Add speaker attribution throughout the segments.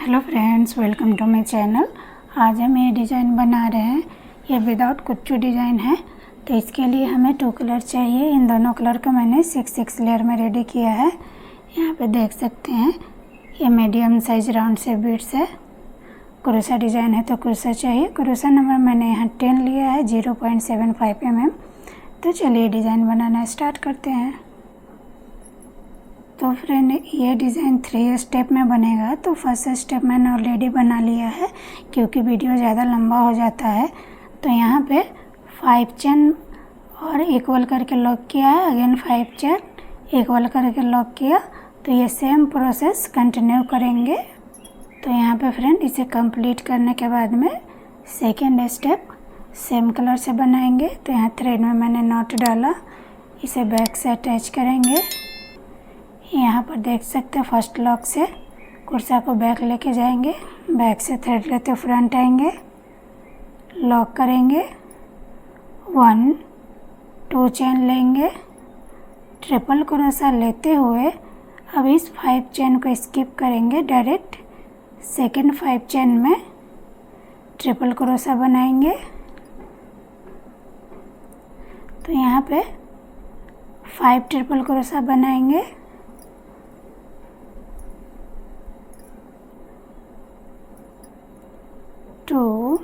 Speaker 1: Hello friends, welcome to my channel. आज हम ये डिज़ाइन बना रहे हैं। ये विदाउट कुच्चू डिज़ाइन है, तो इसके लिए हमें 2 कलर चाहिए। इन दोनों कलर को मैंने 6 लेयर में रेडी किया है। यहाँ पे देख सकते हैं ये मीडियम साइज राउंड से बीड्स है। क्रोशा डिज़ाइन है तो क्रोशा चाहिए। क्रोशा नंबर मैंने यहाँ 10 लिया है, 0.75 mm। तो चलिए डिज़ाइन बनाना स्टार्ट करते हैं। तो फ्रेंड, ये डिज़ाइन 3 स्टेप में बनेगा। तो फर्स्ट स्टेप मैंने ऑलरेडी बना लिया है, क्योंकि वीडियो ज़्यादा लंबा हो जाता है। तो यहाँ पे 5 चेन और इक्वल करके लॉक किया है। अगेन 5 चेन इक्वल करके लॉक किया। तो ये सेम प्रोसेस कंटिन्यू करेंगे। तो यहाँ पे फ्रेंड, इसे कंप्लीट करने के बाद में सेकेंड स्टेप सेम कलर से बनाएंगे। तो यहाँ थ्रेड में मैंने नॉट डाला, इसे बैक से अटैच करेंगे। यहाँ पर देख सकते हैं फर्स्ट लॉक से कुर्सा को बैक लेके जाएंगे, बैक से थ्रेड लेते फ्रंट आएंगे, लॉक करेंगे, 1 2 चेन लेंगे, ट्रिपल क्रोशा लेते हुए अब इस 5 चेन को स्किप करेंगे। डायरेक्ट सेकेंड 5 चेन में ट्रिपल क्रोशा बनाएंगे। तो यहाँ पे 5 ट्रिपल क्रोशा बनाएंगे। 2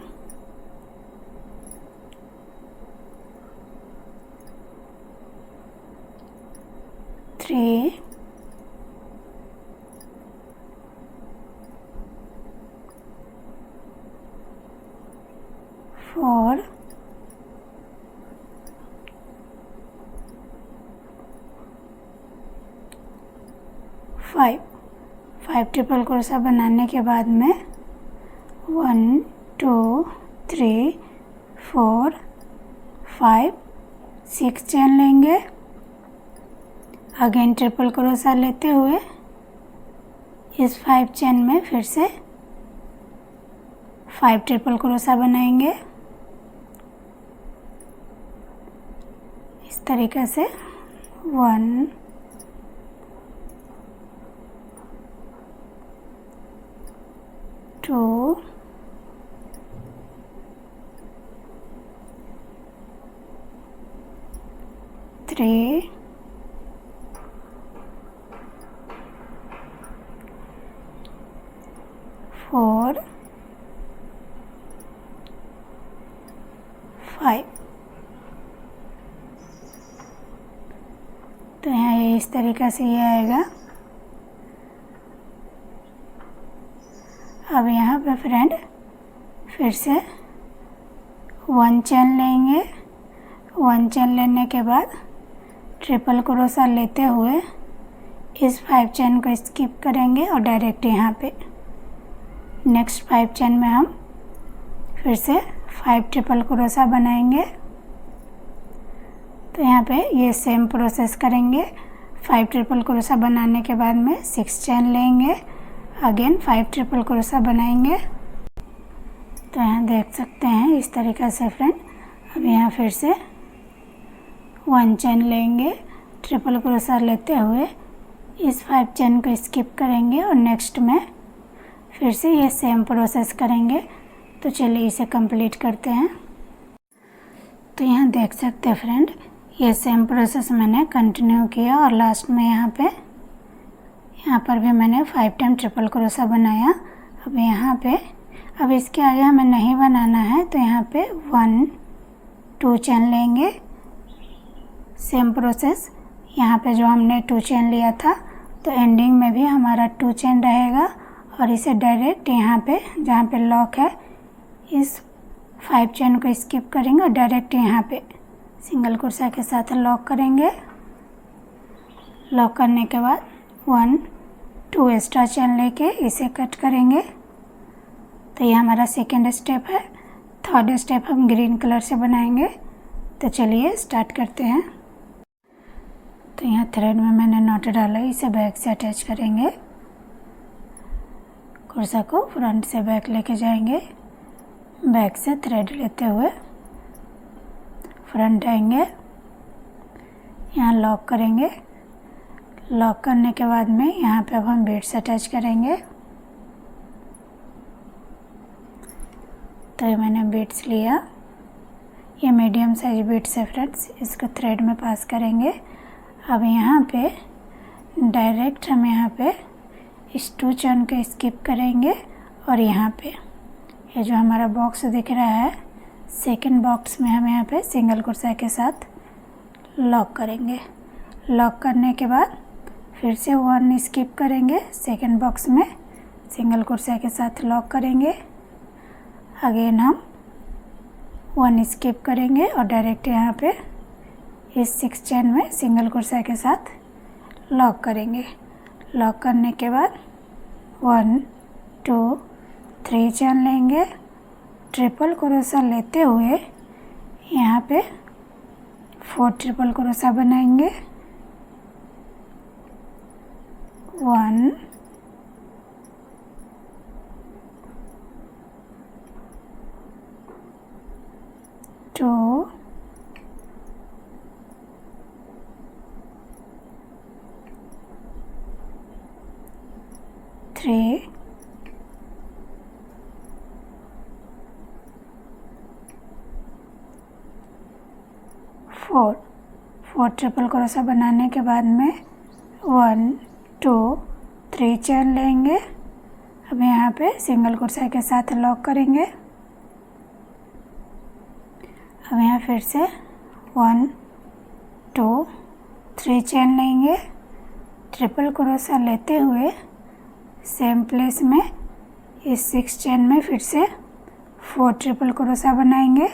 Speaker 1: 3 4 5 ट्रिपल क्रोशा बनाने के बाद में 1 2 3 4 5 6 चेन लेंगे। अगेन ट्रिपल क्रोशा लेते हुए इस 5 चेन में फिर से 5 ट्रिपल क्रोशा बनाएंगे। इस तरीके से 1 2 3 4 5। तो यहाँ ये इस तरीक़े से ये आएगा। अब यहाँ पे फ्रेंड फिर से 1 चेन लेंगे। 1 चेन लेने के बाद ट्रिपल क्रोशा लेते हुए इस 5 चेन को स्किप करेंगे और डायरेक्ट यहाँ पे नेक्स्ट 5 चेन में हम फिर से 5 ट्रिपल क्रोशा बनाएंगे। तो यहाँ पे ये सेम प्रोसेस करेंगे। 5 ट्रिपल क्रोशा बनाने के बाद में 6 चेन लेंगे। अगेन 5 ट्रिपल क्रोशा बनाएंगे। तो यहाँ देख सकते हैं इस तरीक़े से फ्रेंड। अब यहाँ फिर से 1 चेन लेंगे, ट्रिपल क्रोशा लेते हुए इस 5 चेन को स्किप करेंगे और नेक्स्ट में फिर से ये सेम प्रोसेस करेंगे। तो चलिए इसे कंप्लीट करते हैं। तो यहाँ देख सकते हैं फ्रेंड, ये सेम प्रोसेस मैंने कंटिन्यू किया और लास्ट में यहाँ पर भी मैंने 5 टाइम ट्रिपल क्रोशा बनाया। अब यहाँ पे अब इसके आगे हमें नहीं बनाना है। तो यहाँ पे 1 2 चेन लेंगे। सेम प्रोसेस यहाँ पे जो हमने 2 चेन लिया था, तो एंडिंग में भी हमारा 2 चेन रहेगा। और इसे डायरेक्ट यहाँ पे जहाँ पे लॉक है इस 5 चेन को स्किप करेंगे और डायरेक्ट यहाँ पे सिंगल क्रोशा के साथ लॉक करेंगे। लॉक करने के बाद 1 2 एक्स्ट्रा चेन लेके इसे कट करेंगे। तो ये हमारा सेकेंड स्टेप है। थर्ड स्टेप हम ग्रीन कलर से बनाएंगे। तो चलिए स्टार्ट करते हैं। तो यहाँ थ्रेड में मैंने नॉट डाला, इसे बैक से अटैच करेंगे। कुर्सा को फ्रंट से बैक लेके जाएंगे, बैक से थ्रेड लेते हुए फ्रंट आएंगे, यहाँ लॉक करेंगे। लॉक करने के बाद में यहाँ पे अब हम बीड्स अटैच करेंगे। तो ये मैंने बीट्स लिया, ये मीडियम साइज बीट्स है फ्रेंड्स, इसको थ्रेड में पास करेंगे। अब यहाँ पे डायरेक्ट हम यहाँ पे इस 2 चेन को स्किप करेंगे और यहाँ पे ये जो हमारा बॉक्स दिख रहा है, सेकंड बॉक्स में हम यहाँ पे सिंगल क्रोशा के साथ लॉक करेंगे। लॉक करने के बाद फिर से 1 स्किप करेंगे, सेकंड बॉक्स में सिंगल क्रोशा के साथ लॉक करेंगे। अगेन हम 1 स्किप करेंगे और डायरेक्ट यहाँ पे इस 6 चेन में सिंगल क्रोशा के साथ लॉक करेंगे। लॉक करने के बाद 1 2 3 चेन लेंगे, ट्रिपल क्रोशा लेते हुए यहाँ पे 4 ट्रिपल क्रोशा बनाएंगे। 1 2 3 4 ट्रिपल क्रोशा बनाने के बाद में 1 2 3 चेन लेंगे। अब यहाँ पे सिंगल क्रोशा के साथ लॉक करेंगे। अब यहाँ फिर से 1 2 3 चेन लेंगे, ट्रिपल क्रोशा लेते हुए सेम प्लेस में इस 6 चेन में फिर से 4 ट्रिपल क्रोशा बनाएंगे।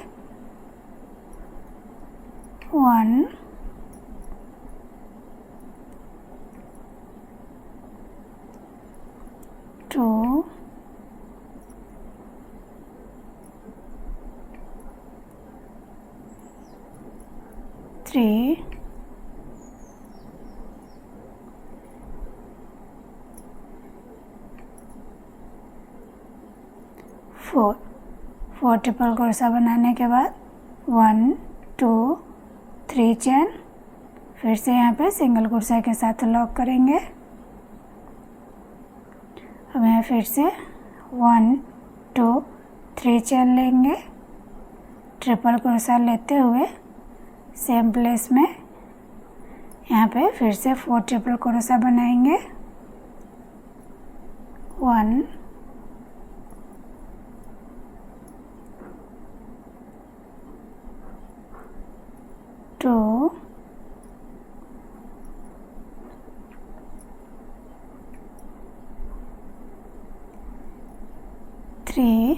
Speaker 1: 1 2 3 4 ट्रिपल क्रोशा बनाने के बाद 1 2 3 चेन, फिर से यहाँ पे सिंगल क्रोशा के साथ लॉक करेंगे। अब यहाँ फिर से 1 2 3 चेन लेंगे, ट्रिपल क्रोशा लेते हुए सेम प्लेस में यहाँ पे फिर से 4 ट्रिपल क्रोशा बनाएंगे। 1 2 3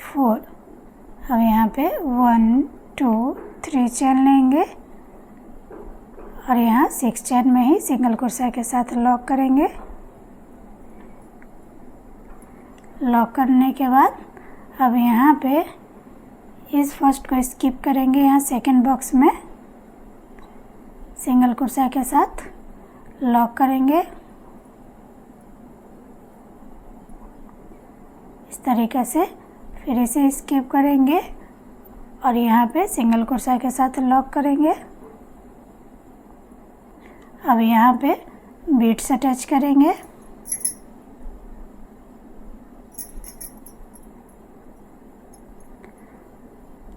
Speaker 1: 4। अब यहाँ पे 1 2 3 चेन लेंगे और यहाँ 6 चेन में ही सिंगल क्रोशा के साथ लॉक करेंगे। लॉक करने के बाद अब यहाँ पे इस फर्स्ट को स्किप करेंगे, यहाँ सेकंड बॉक्स में सिंगल क्रोशा के साथ लॉक करेंगे। इस तरीके से फिर इसे स्किप करेंगे और यहाँ पे सिंगल क्रोशा के साथ लॉक करेंगे। अब यहाँ पे बीट्स अटैच करेंगे।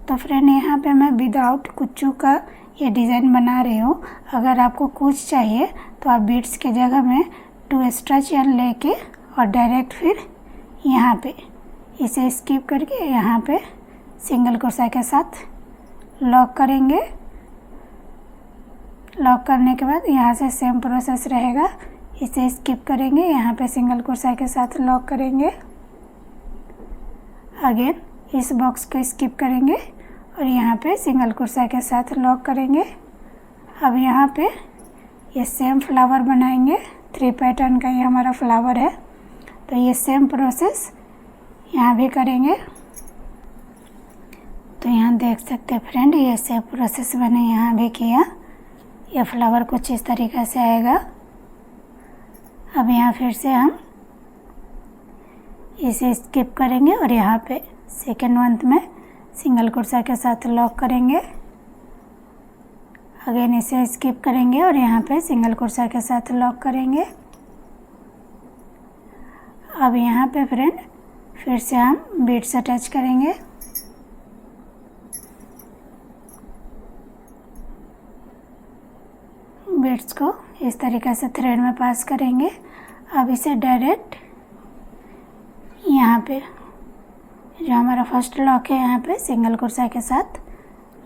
Speaker 1: तो फ्रेंड यहाँ पे मैं विदाउट कुच्चू का ये डिज़ाइन बना रही हूँ। अगर आपको कुछ चाहिए तो आप बीट्स के जगह में 2 एक्स्ट्रा चेन लेके और डायरेक्ट फिर यहाँ पे इसे स्किप करके यहाँ पे सिंगल क्रोशा के साथ लॉक करेंगे। लॉक करने के बाद यहाँ से सेम प्रोसेस रहेगा, इसे स्किप करेंगे, यहाँ पे सिंगल क्रोशा के साथ लॉक करेंगे। अगेन इस बॉक्स को स्किप करेंगे और यहाँ पे सिंगल क्रोशा के साथ लॉक करेंगे। अब यहाँ पे ये सेम फ्लावर बनाएंगे, 3 पैटर्न का ये हमारा फ्लावर है। तो ये सेम प्रोसेस यहाँ भी करेंगे। तो यहाँ देख सकते हैं फ्रेंड, ये सेम प्रोसेस मैंने यहाँ भी किया। ये फ्लावर कुछ इस तरीके से आएगा। अब यहाँ फिर से हम इसे स्किप करेंगे और यहाँ पे सेकेंड मंथ में सिंगल क्रोशा के साथ लॉक करेंगे। अगेन इसे स्किप करेंगे और यहाँ पे सिंगल क्रोशा के साथ लॉक करेंगे। अब यहाँ पे फ्रेंड फिर से हम बीड्स अटैच करेंगे। बीड्स को इस तरीके से थ्रेड में पास करेंगे। अब इसे डायरेक्ट यहाँ पे जो हमारा फर्स्ट लॉक है यहाँ पे सिंगल क्रोशा के साथ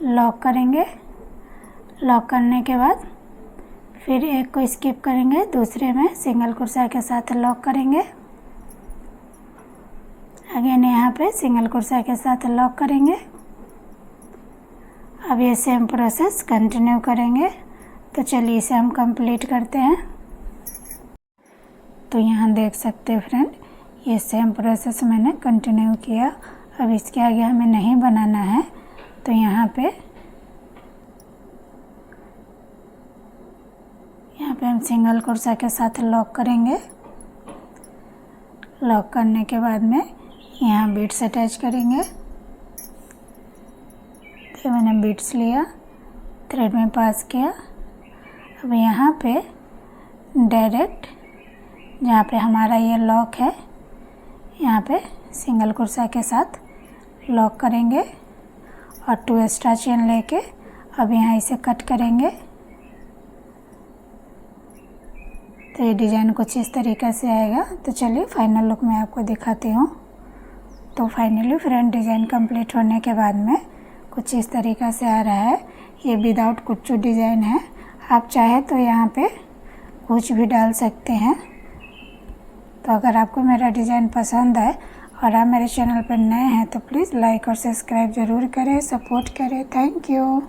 Speaker 1: लॉक करेंगे। लॉक करने के बाद फिर एक को स्किप करेंगे, दूसरे में सिंगल क्रोशा के साथ लॉक करेंगे। अगेन यहाँ पे सिंगल क्रोशा के साथ लॉक करेंगे। अब ये सेम प्रोसेस कंटिन्यू करेंगे। तो चलिए इसे हम कंप्लीट करते हैं। तो यहाँ देख सकते हैं फ्रेंड, ये सेम प्रोसेस मैंने कंटिन्यू किया। अब इसके आगे हमें नहीं बनाना है, तो यहाँ पे हम सिंगल क्रोशा के साथ लॉक करेंगे। लॉक करने के बाद में यहाँ बीड्स अटैच करेंगे। तो मैंने बीड्स लिया, थ्रेड में पास किया। अब यहाँ पे डायरेक्ट जहाँ पे हमारा ये लॉक है यहाँ पे सिंगल क्रोशा के साथ लॉक करेंगे और 2 एक्स्ट्रा चेन लेके अब यहाँ इसे कट करेंगे। तो ये डिज़ाइन कुछ इस तरीके से आएगा। तो चलिए फाइनल लुक मैं आपको दिखाती हूँ। तो फाइनली फ्रंट डिज़ाइन कंप्लीट होने के बाद में कुछ इस तरीक़ा से आ रहा है। ये विदाउट कुच्चू डिज़ाइन है। आप चाहे तो यहाँ पे कुछ भी डाल सकते हैं। तो अगर आपको मेरा डिज़ाइन पसंद आए और आप मेरे चैनल पर नए हैं तो प्लीज़ लाइक और सब्सक्राइब ज़रूर करें, सपोर्ट करें। Thank you.